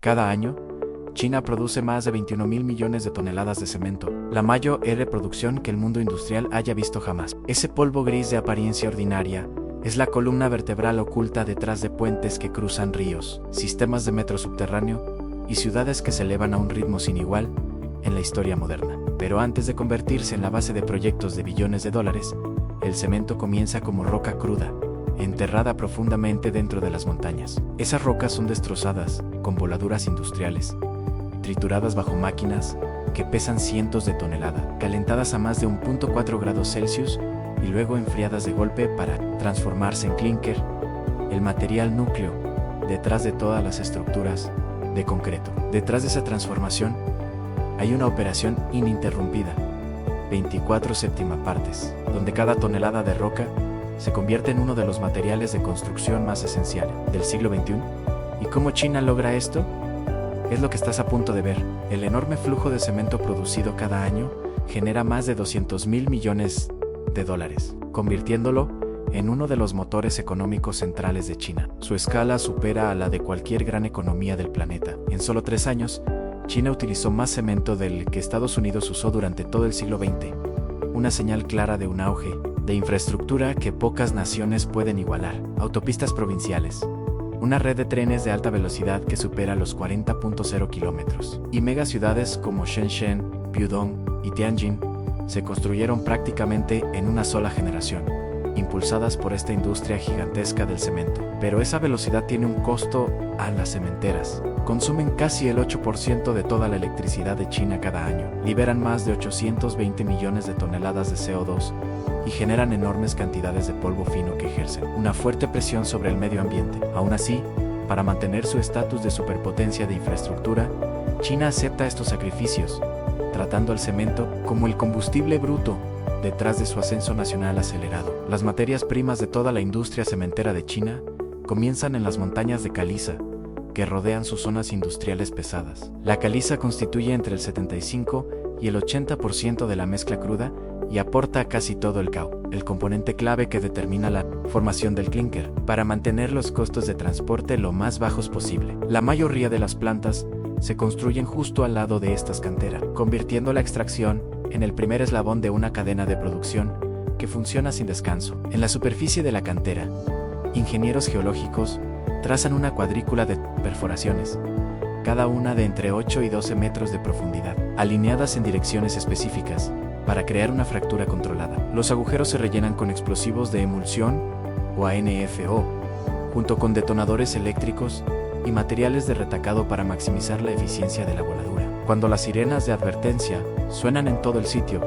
Cada año, China produce más de 21.000 millones de toneladas de cemento, la mayor producción que el mundo industrial haya visto jamás. Ese polvo gris de apariencia ordinaria es la columna vertebral oculta detrás de puentes que cruzan ríos, sistemas de metro subterráneo y ciudades que se elevan a un ritmo sin igual en la historia moderna. Pero antes de convertirse en la base de proyectos de billones de dólares, el cemento comienza como roca cruda, enterrada profundamente dentro de las montañas. Esas rocas son destrozadas, con voladuras industriales, trituradas bajo máquinas que pesan cientos de toneladas, calentadas a más de 1.4 grados Celsius y luego enfriadas de golpe para transformarse en clinker, el material núcleo detrás de todas las estructuras de concreto. Detrás de esa transformación hay una operación ininterrumpida, 24 séptima partes, donde cada tonelada de roca se convierte en uno de los materiales de construcción más esenciales del siglo XXI. ¿Y cómo China logra esto? Es lo que estás a punto de ver. El enorme flujo de cemento producido cada año genera más de 200.000 millones de dólares, convirtiéndolo en uno de los motores económicos centrales de China. Su escala supera a la de cualquier gran economía del planeta. En solo 3 años, China utilizó más cemento del que Estados Unidos usó durante todo el siglo XX, una señal clara de un auge de infraestructura que pocas naciones pueden igualar. Autopistas provinciales, una red de trenes de alta velocidad que supera los 40.0 kilómetros, y megaciudades como Shenzhen, Pudong y Tianjin se construyeron prácticamente en una sola generación, impulsadas por esta industria gigantesca del cemento. Pero esa velocidad tiene un costo a las cementeras. Consumen casi el 8% de toda la electricidad de China cada año, liberan más de 820 millones de toneladas de CO2 y generan enormes cantidades de polvo fino que ejercen una fuerte presión sobre el medio ambiente. Aún así, para mantener su estatus de superpotencia de infraestructura, China acepta estos sacrificios, tratando al cemento como el combustible bruto detrás de su ascenso nacional acelerado. Las materias primas de toda la industria cementera de China comienzan en las montañas de caliza, que rodean sus zonas industriales pesadas. La caliza constituye entre el 75 y el 80% de la mezcla cruda y aporta casi todo el cao, el componente clave que determina la formación del clinker, para mantener los costos de transporte lo más bajos posible. La mayoría de las plantas se construyen justo al lado de estas canteras, convirtiendo la extracción en el primer eslabón de una cadena de producción que funciona sin descanso. En la superficie de la cantera, ingenieros geológicos trazan una cuadrícula de perforaciones, cada una de entre 8 y 12 metros de profundidad, alineadas en direcciones específicas, para crear una fractura controlada. Los agujeros se rellenan con explosivos de emulsión o ANFO, junto con detonadores eléctricos y materiales de retacado para maximizar la eficiencia de la voladura. Cuando las sirenas de advertencia suenan en todo el sitio,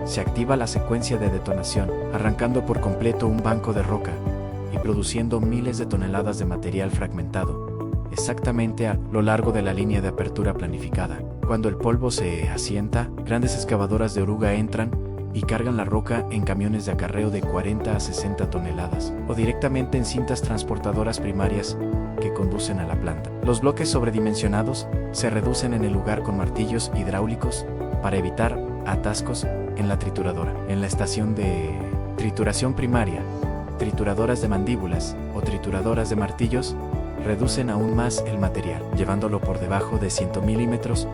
se activa la secuencia de detonación, arrancando por completo un banco de roca y produciendo miles de toneladas de material fragmentado, exactamente a lo largo de la línea de apertura planificada. Cuando el polvo se asienta, grandes excavadoras de oruga entran y cargan la roca en camiones de acarreo de 40 a 60 toneladas, o directamente en cintas transportadoras primarias que conducen a la planta. Los bloques sobredimensionados se reducen en el lugar con martillos hidráulicos para evitar atascos en la trituradora. En la estación de trituración primaria, trituradoras de mandíbulas o trituradoras de martillos reducen aún más el material, llevándolo por debajo de 100 milímetros,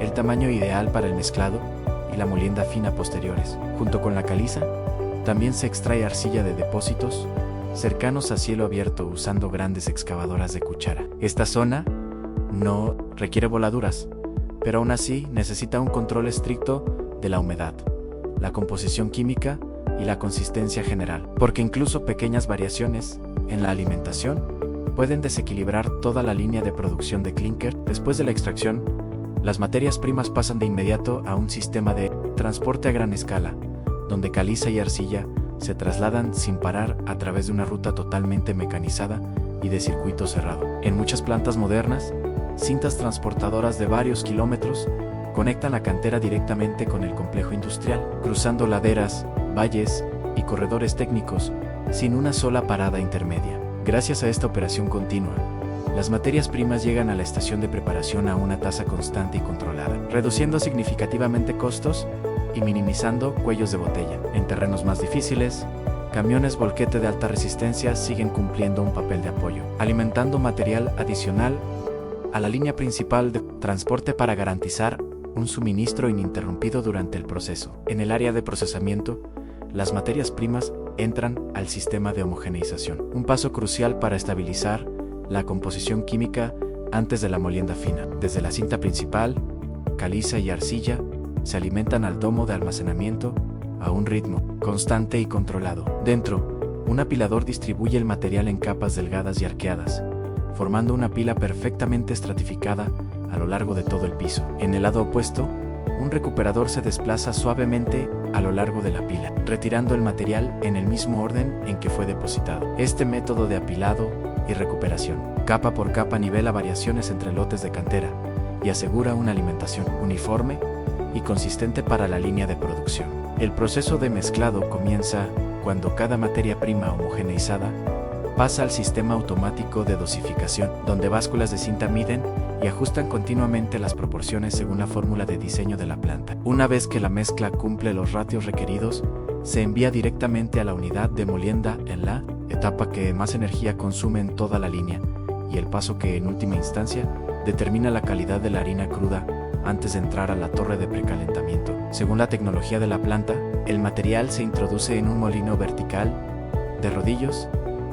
el tamaño ideal para el mezclado y la molienda fina posteriores. Junto con la caliza, también se extrae arcilla de depósitos cercanos a cielo abierto usando grandes excavadoras de cuchara. Esta zona no requiere voladuras, pero aún así necesita un control estricto de la humedad, la composición química y la consistencia general, porque incluso pequeñas variaciones en la alimentación pueden desequilibrar toda la línea de producción de clinker. Después de la extracción, las materias primas pasan de inmediato a un sistema de transporte a gran escala, donde caliza y arcilla se trasladan sin parar a través de una ruta totalmente mecanizada y de circuito cerrado. En muchas plantas modernas, cintas transportadoras de varios kilómetros conectan la cantera directamente con el complejo industrial, cruzando laderas, valles y corredores técnicos sin una sola parada intermedia. Gracias a esta operación continua, las materias primas llegan a la estación de preparación a una tasa constante y controlada, reduciendo significativamente costos y minimizando cuellos de botella. En terrenos más difíciles, camiones volquete de alta resistencia siguen cumpliendo un papel de apoyo, alimentando material adicional a la línea principal de transporte para garantizar un suministro ininterrumpido durante el proceso. En el área de procesamiento, las materias primas entran al sistema de homogeneización, un paso crucial para estabilizar la composición química antes de la molienda fina. Desde la cinta principal, caliza y arcilla se alimentan al domo de almacenamiento a un ritmo constante y controlado. Dentro, un apilador distribuye el material en capas delgadas y arqueadas, formando una pila perfectamente estratificada a lo largo de todo el piso. En el lado opuesto, un recuperador se desplaza suavemente a lo largo de la pila, retirando el material en el mismo orden en que fue depositado. Este método de apilado y recuperación, capa por capa, nivela variaciones entre lotes de cantera y asegura una alimentación uniforme y consistente para la línea de producción. El proceso de mezclado comienza cuando cada materia prima homogeneizada pasa al sistema automático de dosificación, donde básculas de cinta miden y ajustan continuamente las proporciones según la fórmula de diseño de la planta. Una vez que la mezcla cumple los ratios requeridos, se envía directamente a la unidad de molienda en la etapa que más energía consume en toda la línea y el paso que en última instancia determina la calidad de la harina cruda antes de entrar a la torre de precalentamiento. Según la tecnología de la planta, el material se introduce en un molino vertical de rodillos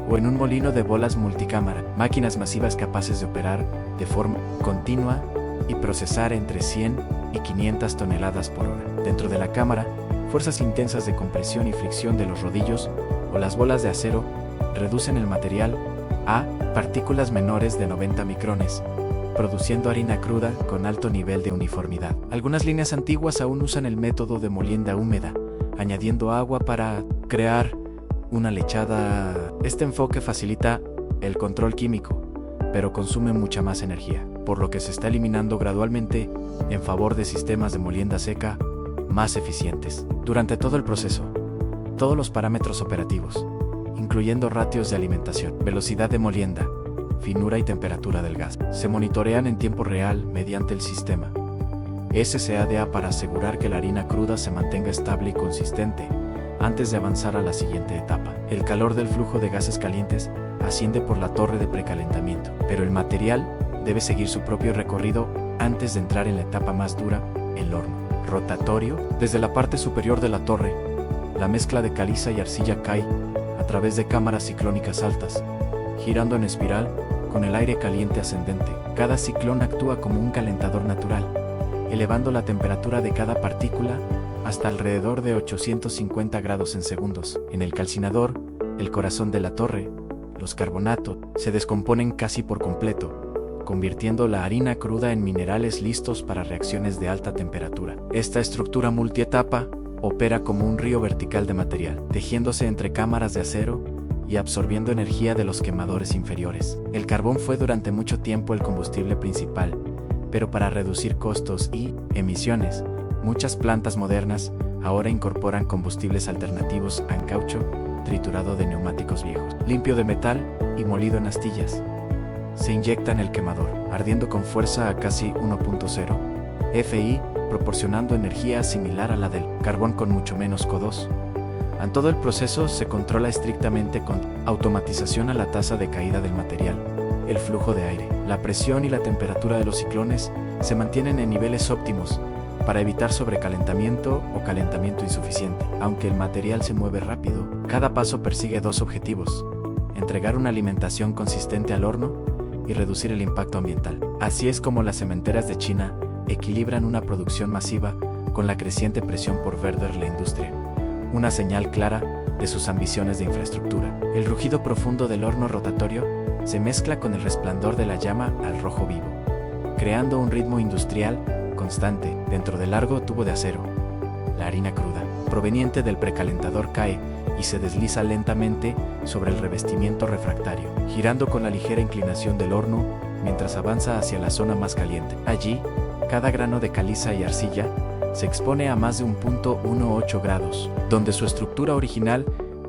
o en un molino de bolas multicámara, máquinas masivas capaces de operar de forma continua y procesar entre 100 y 500 toneladas por hora. Dentro de la cámara, fuerzas intensas de compresión y fricción de los rodillos o las bolas de acero reducen el material a partículas menores de 90 micrones, produciendo harina cruda con alto nivel de uniformidad. Algunas líneas antiguas aún usan el método de molienda húmeda, añadiendo agua para crear una lechada. Este enfoque facilita el control químico, pero consume mucha más energía, por lo que se está eliminando gradualmente en favor de sistemas de molienda seca más eficientes. Durante todo el proceso, todos los parámetros operativos, incluyendo ratios de alimentación, velocidad de molienda, finura y temperatura del gas, se monitorean en tiempo real mediante el sistema SCADA para asegurar que la harina cruda se mantenga estable y consistente antes de avanzar a la siguiente etapa. El calor del flujo de gases calientes asciende por la torre de precalentamiento, pero el material debe seguir su propio recorrido antes de entrar en la etapa más dura, el horno rotatorio. Desde la parte superior de la torre, la mezcla de caliza y arcilla cae a través de cámaras ciclónicas altas, girando en espiral con el aire caliente ascendente. Cada ciclón actúa como un calentador natural, elevando la temperatura de cada partícula hasta alrededor de 850 grados en segundos. En el calcinador, el corazón de la torre, los carbonatos se descomponen casi por completo, convirtiendo la harina cruda en minerales listos para reacciones de alta temperatura. Esta estructura multietapa opera como un río vertical de material, tejiéndose entre cámaras de acero y absorbiendo energía de los quemadores inferiores. El carbón fue durante mucho tiempo el combustible principal, pero para reducir costos y emisiones, muchas plantas modernas ahora incorporan combustibles alternativos a caucho, triturado de neumáticos viejos, limpio de metal y molido en astillas. Se inyecta en el quemador, ardiendo con fuerza a casi 1.0 FI, proporcionando energía similar a la del carbón con mucho menos CO2. En todo el proceso se controla estrictamente con automatización a la tasa de caída del material, el flujo de aire, la presión y la temperatura de los ciclones se mantienen en niveles óptimos para evitar sobrecalentamiento o calentamiento insuficiente. Aunque el material se mueve rápido, cada paso persigue dos objetivos: entregar una alimentación consistente al horno y reducir el impacto ambiental. Así es como las cementeras de China equilibran una producción masiva con la creciente presión por verder la industria, una señal clara de sus ambiciones de infraestructura. El rugido profundo del horno rotatorio se mezcla con el resplandor de la llama al rojo vivo, creando un ritmo industrial constante dentro del largo tubo de acero. La harina cruda, proveniente del precalentador, cae y se desliza lentamente sobre el revestimiento refractario, girando con la ligera inclinación del horno mientras avanza hacia la zona más caliente. Allí, cada grano de caliza y arcilla se expone a más de 1.18 grados, donde su estructura original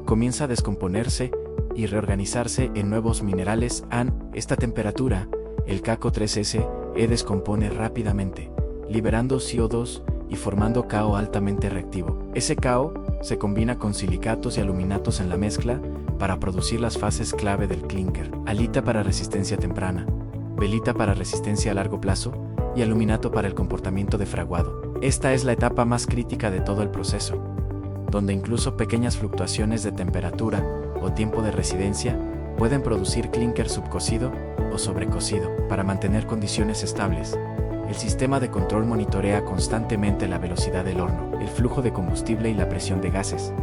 comienza a descomponerse y reorganizarse en nuevos minerales. A esta temperatura, el CaCO3SE descompone rápidamente, liberando CO2 y formando CaO altamente reactivo. Ese CaO se combina con silicatos y aluminatos en la mezcla para producir las fases clave del clinker. Halita para resistencia temprana. velita para resistencia a largo plazo y aluminato para el comportamiento de fraguado. Esta es la etapa más crítica de todo el proceso, donde incluso pequeñas fluctuaciones de temperatura o tiempo de residencia pueden producir clínker subcocido o sobrecocido. Para mantener condiciones estables, el sistema de control monitorea constantemente la velocidad del horno, el flujo de combustible y la presión de gases,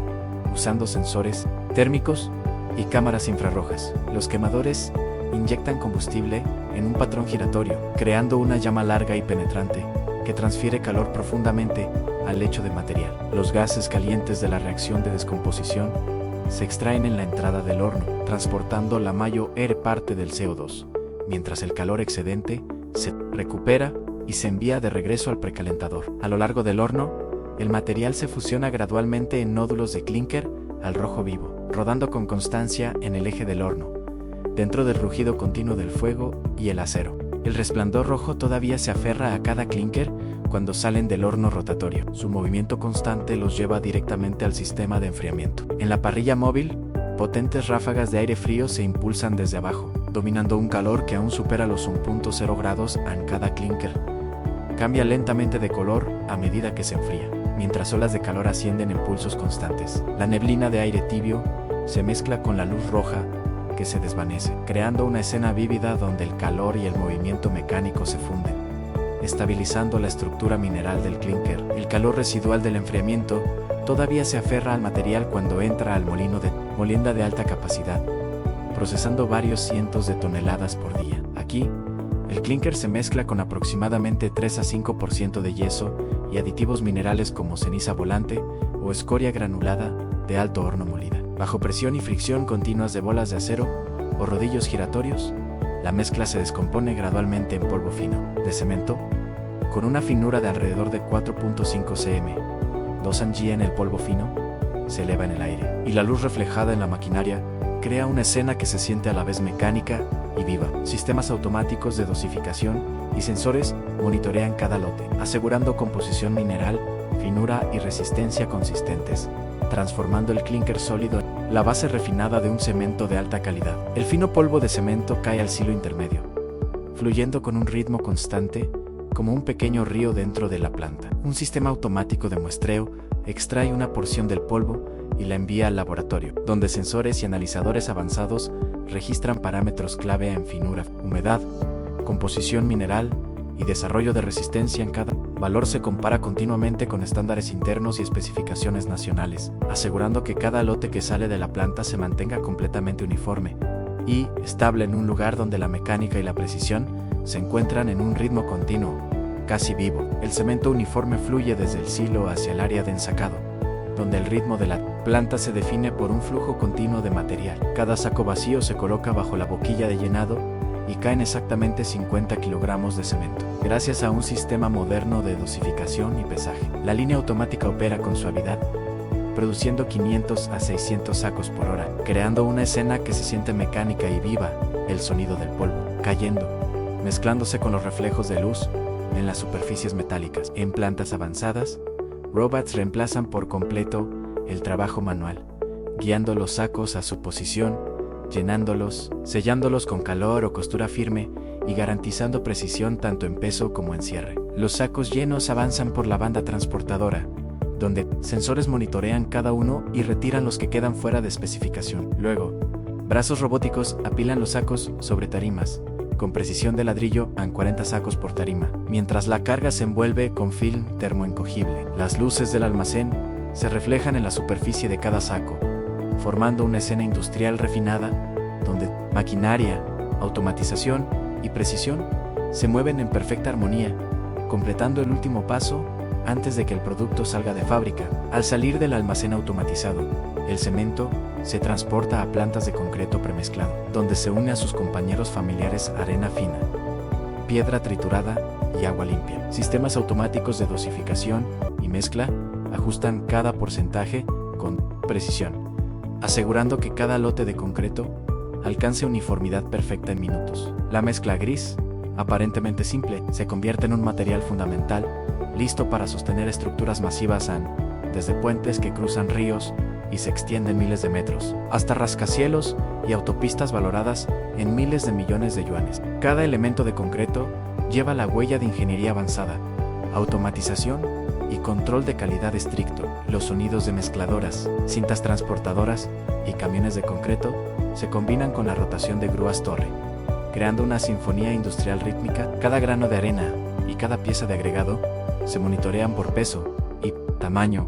usando sensores térmicos y cámaras infrarrojas. Los quemadores inyectan combustible en un patrón giratorio, creando una llama larga y penetrante que transfiere calor profundamente al lecho de material. Los gases calientes de la reacción de descomposición se extraen en la entrada del horno, transportando la mayor parte del CO2, mientras el calor excedente se recupera y se envía de regreso al precalentador. A lo largo del horno, el material se fusiona gradualmente en nódulos de clínker al rojo vivo, rodando con constancia en el eje del horno, dentro del rugido continuo del fuego y el acero. El resplandor rojo todavía se aferra a cada clínker cuando salen del horno rotatorio. Su movimiento constante los lleva directamente al sistema de enfriamiento. En la parrilla móvil, potentes ráfagas de aire frío se impulsan desde abajo, dominando un calor que aún supera los 1.0 grados en cada clínker. Cambia lentamente de color a medida que se enfría, mientras olas de calor ascienden en pulsos constantes. La neblina de aire tibio se mezcla con la luz roja que se desvanece, creando una escena vívida donde el calor y el movimiento mecánico se funden, estabilizando la estructura mineral del clínker. El calor residual del enfriamiento todavía se aferra al material cuando entra al molino de molienda de alta capacidad, procesando varios cientos de toneladas por día. Aquí, el clínker se mezcla con aproximadamente 3 a 5% de yeso y aditivos minerales como ceniza volante o escoria granulada de alto horno molida. Bajo presión y fricción continuas de bolas de acero o rodillos giratorios, la mezcla se descompone gradualmente en polvo fino de cemento, con una finura de alrededor de 4.5 cm. 2 ng en el polvo fino se eleva en el aire, y la luz reflejada en la maquinaria crea una escena que se siente a la vez mecánica y viva. Sistemas automáticos de dosificación y sensores monitorean cada lote, asegurando composición mineral, finura y resistencia consistentes, transformando el clínker sólido en la base refinada de un cemento de alta calidad. El fino polvo de cemento cae al silo intermedio, fluyendo con un ritmo constante, como un pequeño río dentro de la planta. Un sistema automático de muestreo extrae una porción del polvo y la envía al laboratorio, donde sensores y analizadores avanzados registran parámetros clave en finura, humedad, composición mineral y desarrollo de resistencia. En cada valor se compara continuamente con estándares internos y especificaciones nacionales, asegurando que cada lote que sale de la planta se mantenga completamente uniforme y estable en un lugar donde la mecánica y la precisión se encuentran en un ritmo continuo, casi vivo. El cemento uniforme fluye desde el silo hacia el área de ensacado, donde el ritmo de la planta se define por un flujo continuo de material. Cada saco vacío se coloca bajo la boquilla de llenado y caen exactamente 50 kilogramos de cemento. Gracias a un sistema moderno de dosificación y pesaje, la línea automática opera con suavidad, produciendo 500 a 600 sacos por hora, creando una escena que se siente mecánica y viva. El sonido del polvo cayendo, mezclándose con los reflejos de luz en las superficies metálicas. En plantas avanzadas, robots reemplazan por completo el trabajo manual, guiando los sacos a su posición, llenándolos, sellándolos con calor o costura firme y garantizando precisión tanto en peso como en cierre. Los sacos llenos avanzan por la banda transportadora, donde sensores monitorean cada uno y retiran los que quedan fuera de especificación. Luego, brazos robóticos apilan los sacos sobre tarimas, con precisión de ladrillo a 40 sacos por tarima, mientras la carga se envuelve con film termoencogible. Las luces del almacén se reflejan en la superficie de cada saco, formando una escena industrial refinada, donde maquinaria, automatización y precisión se mueven en perfecta armonía, completando el último paso antes de que el producto salga de fábrica. Al salir del almacén automatizado, el cemento se transporta a plantas de concreto premezclado, donde se une a sus compañeros familiares arena fina, piedra triturada y agua limpia. Sistemas automáticos de dosificación y mezcla ajustan cada porcentaje con precisión, asegurando que cada lote de concreto alcance uniformidad perfecta en minutos. La mezcla gris, aparentemente simple, se convierte en un material fundamental, listo para sostener estructuras masivas desde puentes que cruzan ríos y se extienden miles de metros, hasta rascacielos y autopistas valoradas en miles de millones de yuanes. Cada elemento de concreto lleva la huella de ingeniería avanzada, automatización y control de calidad estricto. Los sonidos de mezcladoras, cintas transportadoras y camiones de concreto se combinan con la rotación de grúas torre, creando una sinfonía industrial rítmica. Cada grano de arena y cada pieza de agregado se monitorean por peso y tamaño.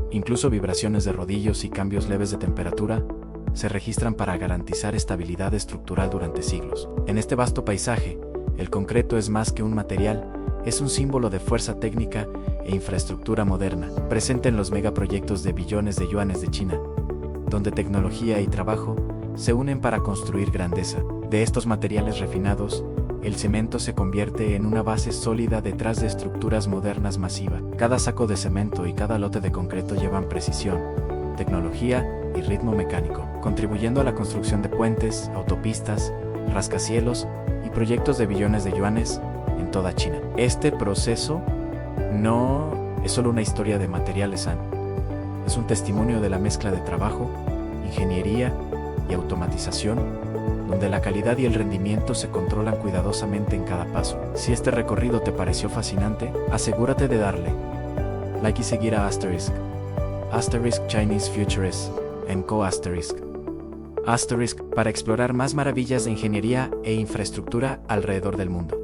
Incluso vibraciones de rodillos y cambios leves de temperatura se registran para garantizar estabilidad estructural durante siglos. En este vasto paisaje, el concreto es más que un material, es un símbolo de fuerza técnica e infraestructura moderna, presente en los megaproyectos de billones de yuanes de China, donde tecnología y trabajo se unen para construir grandeza. De estos materiales refinados, el cemento se convierte en una base sólida detrás de estructuras modernas masivas. Cada saco de cemento y cada lote de concreto llevan precisión, tecnología y ritmo mecánico, contribuyendo a la construcción de puentes, autopistas, rascacielos y proyectos de billones de yuanes en toda China. Este proceso no es solo una historia de materiales Han, es un testimonio de la mezcla de trabajo, ingeniería y automatización, donde la calidad y el rendimiento se controlan cuidadosamente en cada paso. Si este recorrido te pareció fascinante, asegúrate de darle like y seguir a Asterisk Chinese Futures &Co Asterisk para explorar más maravillas de ingeniería e infraestructura alrededor del mundo.